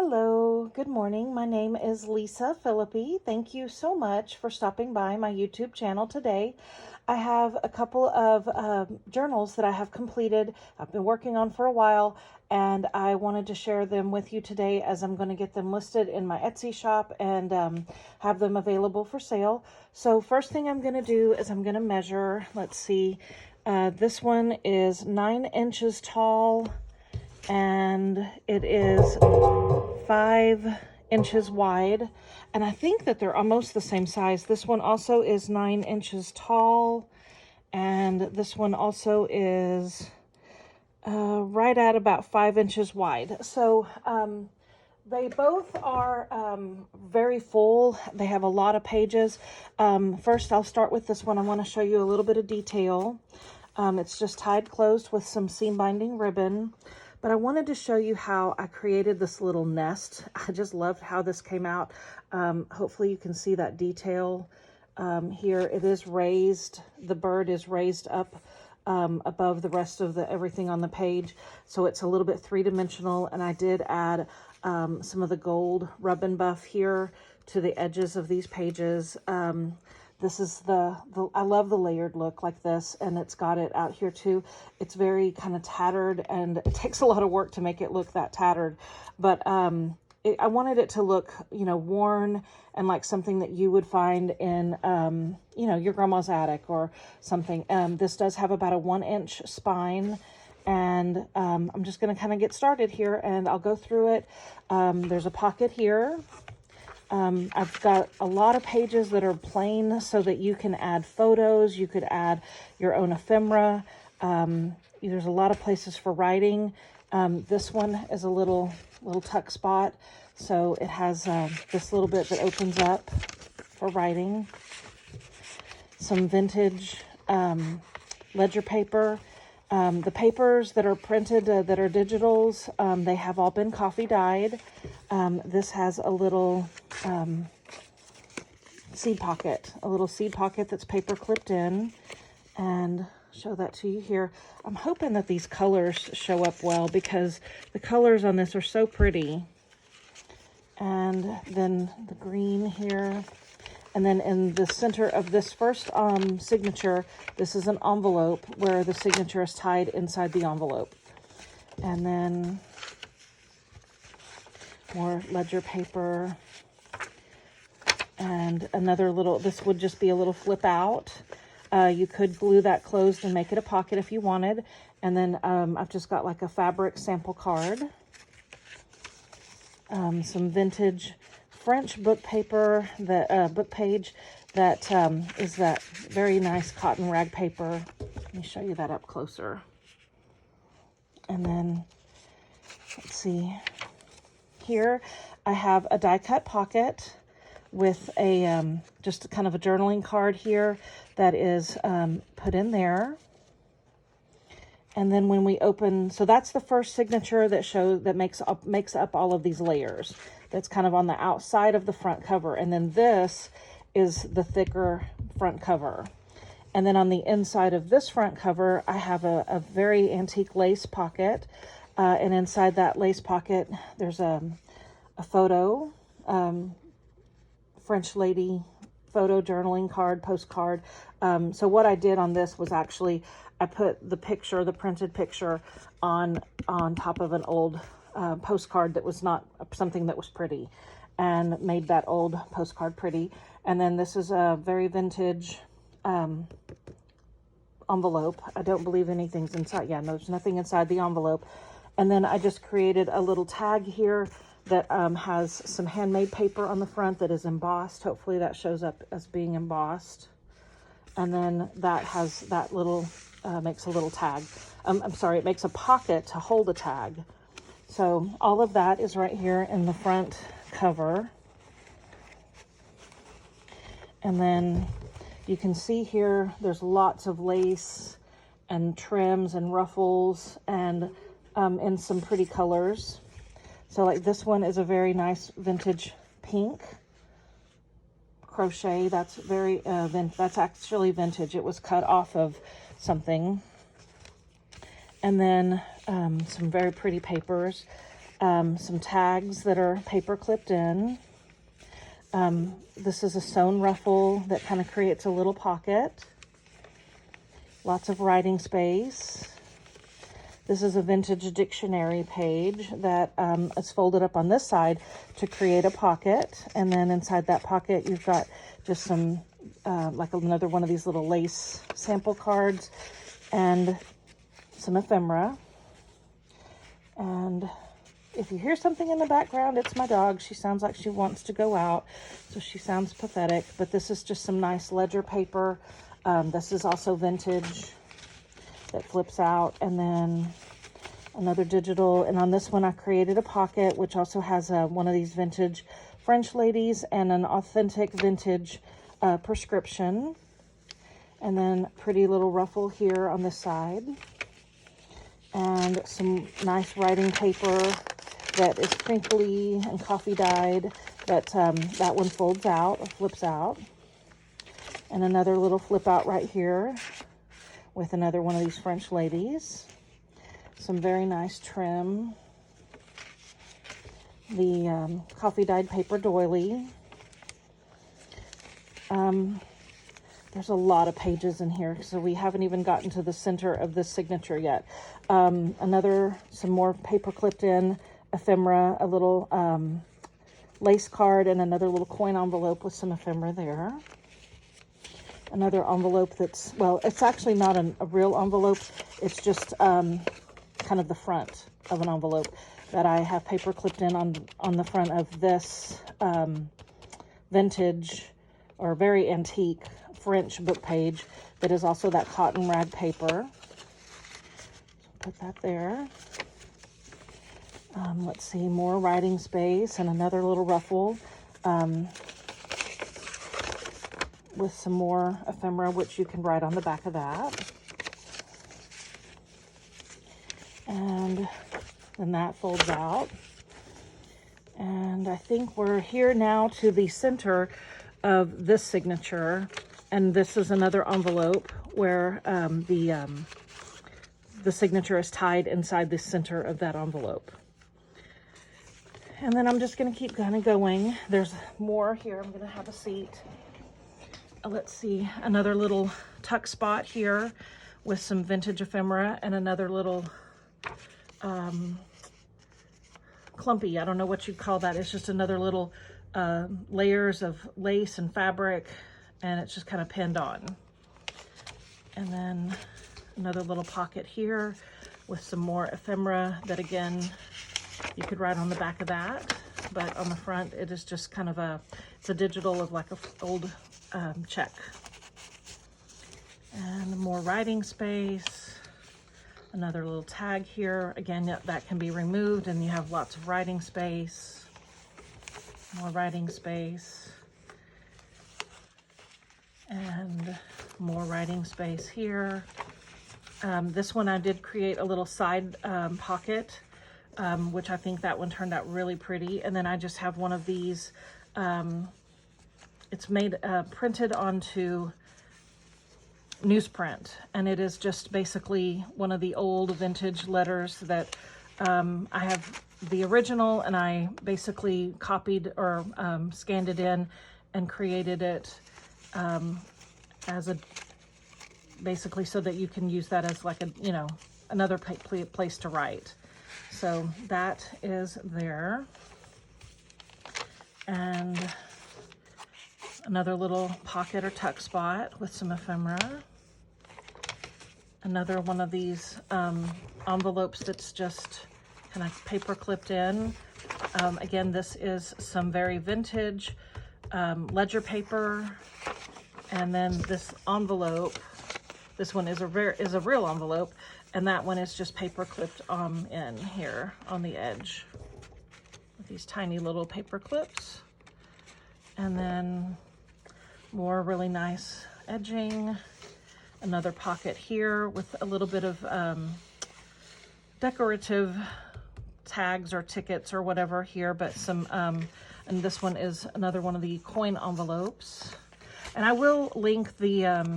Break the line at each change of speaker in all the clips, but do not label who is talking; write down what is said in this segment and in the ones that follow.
Hello, good morning. My name is Lisa Philippi. Thank you so much for stopping by my YouTube channel today. I have a couple of journals that I have completed, I've been working on for a while, and I wanted to share them with you today as I'm going to get them listed in my Etsy shop and have them available for sale. So first thing I'm going to do is I'm going to measure, let's see, this one is 9 inches tall and it is 5 inches wide, and I think that they're almost the same size. This one also is 9 inches tall, and this one also is right at about 5 inches wide. So they both are very full. They have a lot of pages. First, I'll start with this one. I want to show you a little bit of detail. It's just tied closed with some seam binding ribbon. But I wanted to show you how I created this little nest. I just loved how this came out. Hopefully you can see that detail here. It is raised. The bird is raised up above the rest of everything on the page. So it's a little bit three-dimensional, and I did add some of the gold rub and buff here to the edges of these pages. This is I love the layered look like this, and it's got it out here too. It's very kind of tattered, and it takes a lot of work to make it look that tattered. But I wanted it to look, worn and like something that you would find in, your grandma's attic or something. This does have about a 1-inch spine, and I'm just going to kind of get started here, and I'll go through it. There's a pocket here. I've got a lot of pages that are plain so that you can add photos. You could add your own ephemera. There's a lot of places for writing. This one is a little tuck spot. So it has this little bit that opens up for writing. Some vintage ledger paper. The papers that are printed, that are digitals, they have all been coffee dyed. This has a little seed pocket, that's paper clipped in, and show that to you here. I'm hoping that these colors show up well because the colors on this are so pretty. And then the green here. And then in the center of this first signature, this is an envelope where the signature is tied inside the envelope. And then more ledger paper. And another little, this would just be a little flip out. You could glue that closed and make it a pocket if you wanted. And then I've just got like a fabric sample card. Some vintage French book paper, book page that is that very nice cotton rag paper. Let me show you that up closer. And then, let's see, here I have a die cut pocket with a just kind of a journaling card here that is put in there. And then when we open, so that's the first signature that makes up all of these layers. That's kind of on the outside of the front cover. And then this is the thicker front cover. And then on the inside of this front cover, I have a very antique lace pocket. And inside that lace pocket, there's a photo, French lady photo journaling card, postcard. So what I did on this was actually, I put the printed picture on top of an old postcard that was not something that was pretty, and made that old postcard pretty. And then this is a very vintage envelope. I don't believe anything's inside. Yeah, no, there's nothing inside the envelope. And then I just created a little tag here that has some handmade paper on the front that is embossed. Hopefully that shows up as being embossed. And then that has that little, makes a little tag. I'm sorry, it makes a pocket to hold a tag. So all of that is right here in the front cover. And then you can see here, there's lots of lace and trims and ruffles and in some pretty colors. So like this one is a very nice vintage pink crochet. That's very, that's actually vintage. It was cut off of something. And then some very pretty papers. Some tags that are paper clipped in. This is a sewn ruffle that kind of creates a little pocket. Lots of writing space. This is a vintage dictionary page that is folded up on this side to create a pocket. And then inside that pocket, you've got just some, like another one of these little lace sample cards and some ephemera. And if you hear something in the background, it's my dog. She sounds like she wants to go out, so she sounds pathetic. But this is just some nice ledger paper. This is also vintage that flips out, and then another digital. And on this one, I created a pocket, which also has one of these vintage French ladies and an authentic vintage prescription. And then pretty little ruffle here on this side. And some nice writing paper that is crinkly and coffee dyed, but that one folds out or flips out. And another little flip out right here with another one of these French ladies. Some very nice trim. The coffee dyed paper doily. There's a lot of pages in here, so we haven't even gotten to the center of this signature yet. Some more paper clipped in ephemera, a little lace card, and another little coin envelope with some ephemera there. Another envelope that's, well, it's actually not a real envelope. It's just kind of the front of an envelope that I have paper clipped in on the front of this vintage or very antique French book page that is also that cotton rag paper. Put that there. Let's see, more writing space and another little ruffle with some more ephemera, which you can write on the back of that. And then that folds out. And I think we're here now to the center of this signature. And this is another envelope where the signature is tied inside the center of that envelope. And then I'm just going to keep kind of going. There's more here. I'm going to have a seat. Let's see, another little tuck spot here with some vintage ephemera and another little clumpy. I don't know what you'd call that. It's just another little layers of lace and fabric, and it's just kind of pinned on. And then another little pocket here with some more ephemera that, again, you could write on the back of that, but on the front it is just kind of it's a digital of like a old check. And more writing space, another little tag here. Again, that can be removed and you have lots of writing space. More writing space. And more writing space here. This one I did create a little side pocket, which I think that one turned out really pretty. And then I just have one of these, it's made, printed onto newsprint, and it is just basically one of the old vintage letters that I have the original, and I basically copied or scanned it in and created it as a, basically so that you can use that as like a, you know, another place to write. So that is there. And another little pocket or tuck spot with some ephemera. Another one of these envelopes that's just kind of paper clipped in. Again, this is some very vintage ledger paper. And then this envelope, this one is a real envelope, and that one is just paper clipped in here on the edge with these tiny little paper clips. And then more really nice edging. Another pocket here with a little bit of decorative tags or tickets or whatever here, but some, and this one is another one of the coin envelopes. And I will link the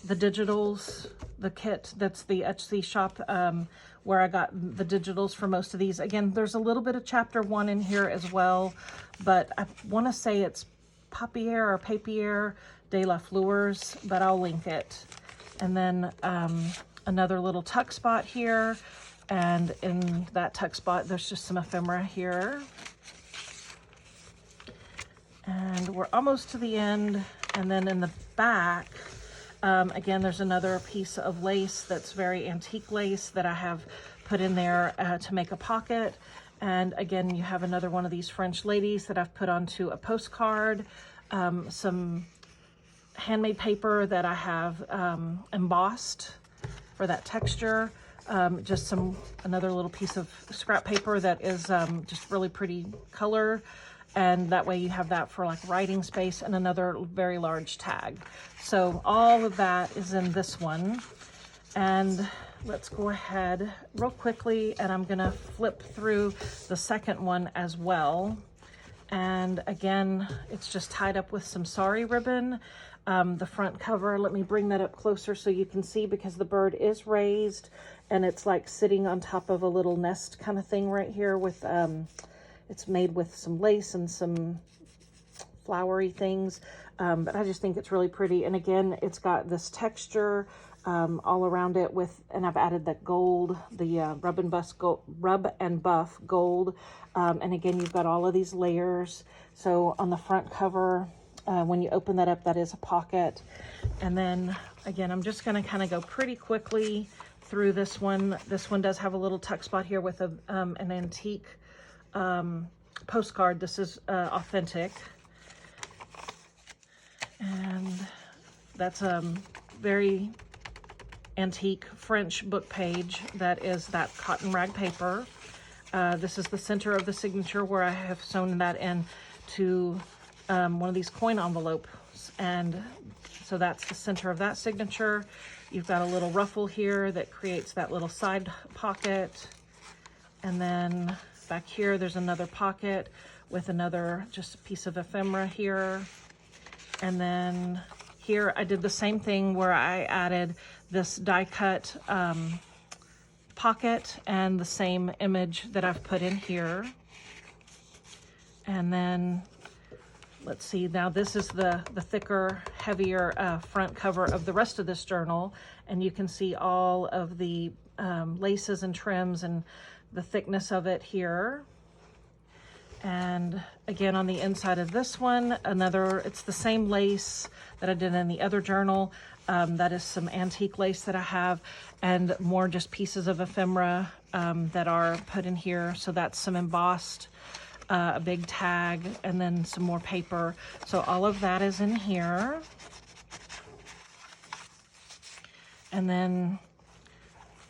the digitals, the kit that's the Etsy shop where I got the digitals for most of these. Again, there's a little bit of chapter 1 in here as well, but I want to say it's Papier or Papier de la Fleurs, but I'll link it. And then another little tuck spot here, and in that tuck spot there's just some ephemera here. And we're almost to the end. And then in the back, again, there's another piece of lace that's very antique lace that I have put in there to make a pocket. And again, you have another one of these French ladies that I've put onto a postcard, some handmade paper that I have embossed for that texture, just another little piece of scrap paper that is just really pretty color. And that way you have that for like writing space, and another very large tag. So all of that is in this one. And let's go ahead real quickly, and I'm gonna flip through the second one as well. And again, it's just tied up with some sari ribbon. The front cover, let me bring that up closer so you can see, because the bird is raised and it's like sitting on top of a little nest kind of thing right here with it's made with some lace and some flowery things, but I just think it's really pretty. And again, it's got this texture all around it and I've added that gold, the rub and buff gold. And again, you've got all of these layers. So on the front cover, when you open that up, that is a pocket. And then again, I'm just gonna kind of go pretty quickly through this one. This one does have a little tuck spot here with an antique postcard. This is authentic, and that's a very antique French book page that is that cotton rag paper. This is the center of the signature where I have sewn that in to one of these coin envelopes, and so that's the center of that signature. You've got a little ruffle here that creates that little side pocket, and then back here, there's another pocket with another just a piece of ephemera here. And then here I did the same thing where I added this die cut pocket and the same image that I've put in here. And then let's see, now this is the thicker, heavier front cover of the rest of this journal. And you can see all of the laces and trims and the thickness of it here. And again, on the inside of this one, it's the same lace that I did in the other journal. That is some antique lace that I have, and more just pieces of ephemera that are put in here. So that's some embossed, a big tag, and then some more paper. So all of that is in here. And then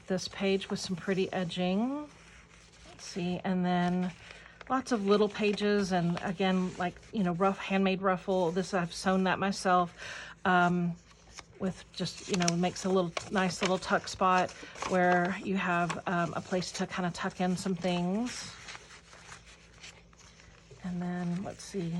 this page with some pretty edging. See, and then lots of little pages, and again, like, you know, rough handmade ruffle. This I've sewn that myself with just, you know, makes a nice little tuck spot where you have a place to kind of tuck in some things. And then let's see,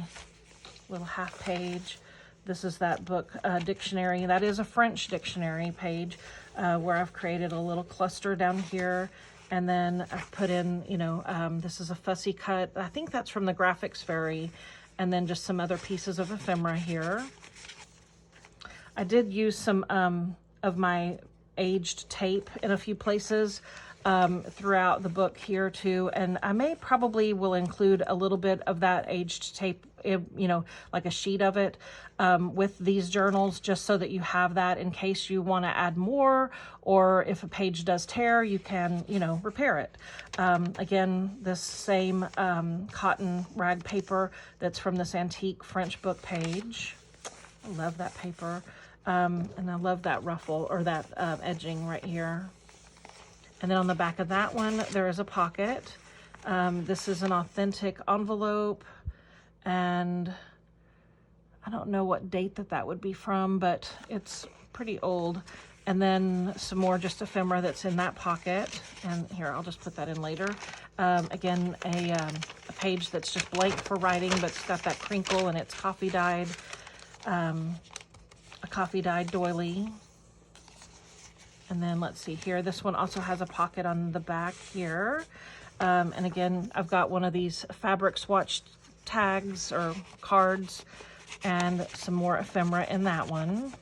little half page. This is that book dictionary. That is a French dictionary page where I've created a little cluster down here. And then I've put in, you know, this is a fussy cut. I think that's from the Graphics Fairy. And then just some other pieces of ephemera here. I did use some of my aged tape in a few places throughout the book here too. And I probably will include a little bit of that aged tape, you know, like a sheet of it with these journals, just so that you have that in case you want to add more, or if a page does tear, you can, you know, repair it. Again, this same cotton rag paper that's from this antique French book page. I love that paper. And I love that ruffle, or that edging right here. And then on the back of that one, there is a pocket. This is an authentic envelope, and I don't know what date that would be from, but it's pretty old. And then some more just ephemera that's in that pocket. And here, I'll just put that in later. Again, a page that's just blank for writing, but it's got that crinkle, and it's coffee dyed, a coffee dyed doily. And then let's see here. This one also has a pocket on the back here. And again, I've got one of these fabric swatch tags or cards and some more ephemera in that one.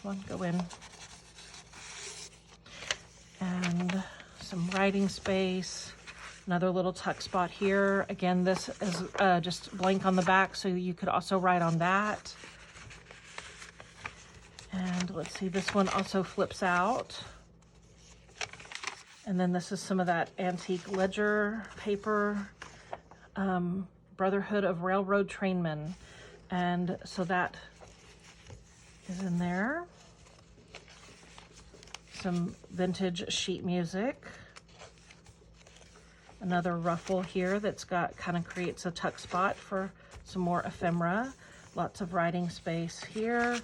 Come on, go in. And some writing space. Another little tuck spot here. Again, this is just blank on the back, so you could also write on that. And let's see, this one also flips out. And then this is some of that antique ledger paper, Brotherhood of Railroad Trainmen. And so that is in there. Some vintage sheet music. Another ruffle here that's got, kind of creates a tuck spot for some more ephemera. Lots of writing space here.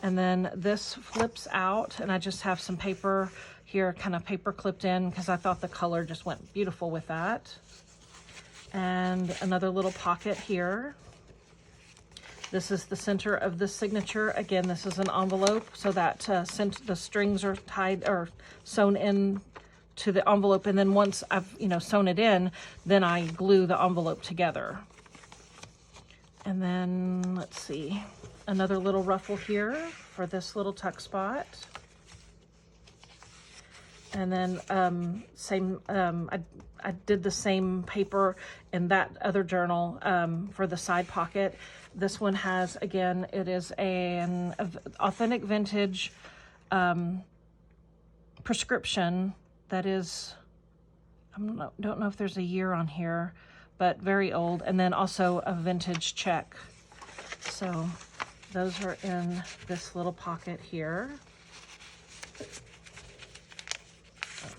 And then this flips out, and I just have some paper here, kind of paper clipped in, because I thought the color just went beautiful with that. And another little pocket here. This is the center of the signature. Again, this is an envelope, so that the strings are tied or sewn in to the envelope, and then once I've sewn it in, then I glue the envelope together. And then let's see, another little ruffle here for this little tuck spot. And then I did the same paper in that other journal for the side pocket. This one has, again, it is an authentic vintage prescription that is, don't know if there's a year on here, but very old. And then also a vintage check. So those are in this little pocket here.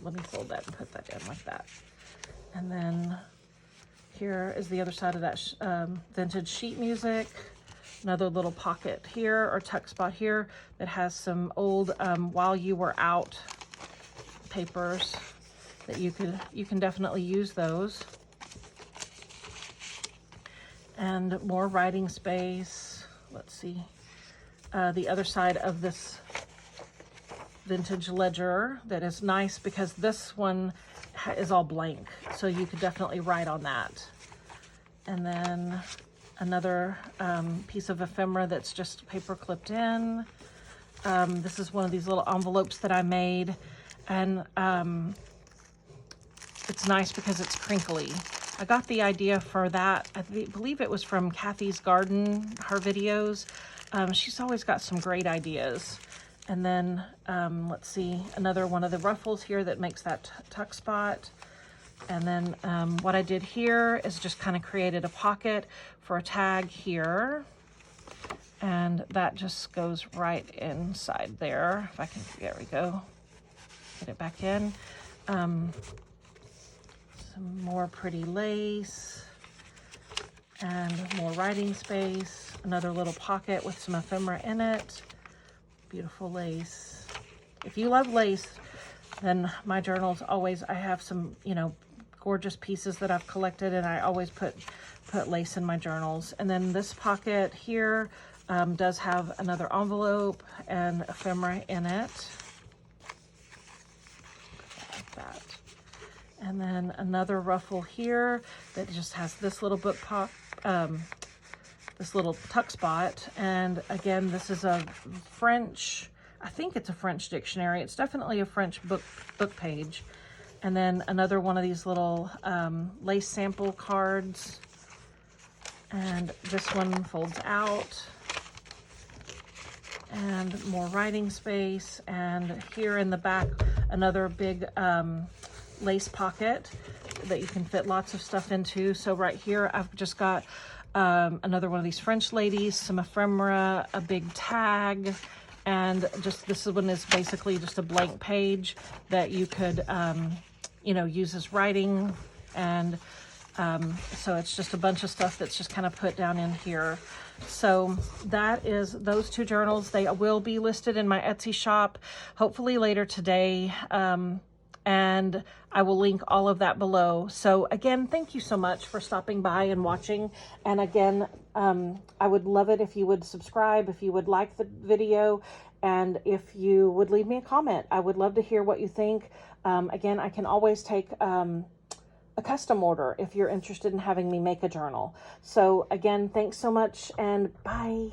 Let me fold that and put that in like that. And then here is the other side of that vintage sheet music. Another little pocket here, or tuck spot here, that has some old While You Were Out papers that you can definitely use those. And more writing space. Let's see, the other side of this vintage ledger that is nice, because this one is all blank, so you could definitely write on that. And then another piece of ephemera that's just paper clipped in. This is one of these little envelopes that I made, and it's nice because it's crinkly. I got the idea for that, I believe it was from Kathy's Garden, her videos. She's always got some great ideas. And then, let's see, another one of the ruffles here that makes that tuck spot. And then what I did here is just kind of created a pocket for a tag here. And that just goes right inside there. If I can, there we go. Get it back in. Some more pretty lace. And more writing space. Another little pocket with some ephemera in it. Beautiful lace. If you love lace, then my journals always, I have some, gorgeous pieces that I've collected, and I always put lace in my journals. And then this pocket here does have another envelope and ephemera in it. Like that. And then another ruffle here that just has this little book pop, this little tuck spot. And again, this is a French, I think it's a French dictionary. It's definitely a French book page. And then another one of these little lace sample cards. And this one folds out. And more writing space. And here in the back, another big lace pocket that you can fit lots of stuff into. So right here, I've just got another one of these French ladies, some ephemera, a big tag, and just this one is basically just a blank page that you could, use as writing. And so it's just a bunch of stuff that's just kind of put down in here. So that is those two journals. They will be listed in my Etsy shop, hopefully later today. and I will link all of that below. So again, thank you so much for stopping by and watching. And again, I would love it if you would subscribe, if you would like the video, and if you would leave me a comment. I would love to hear what you think. Again, I can always take a custom order if you're interested in having me make a journal. So again, thanks so much, and bye.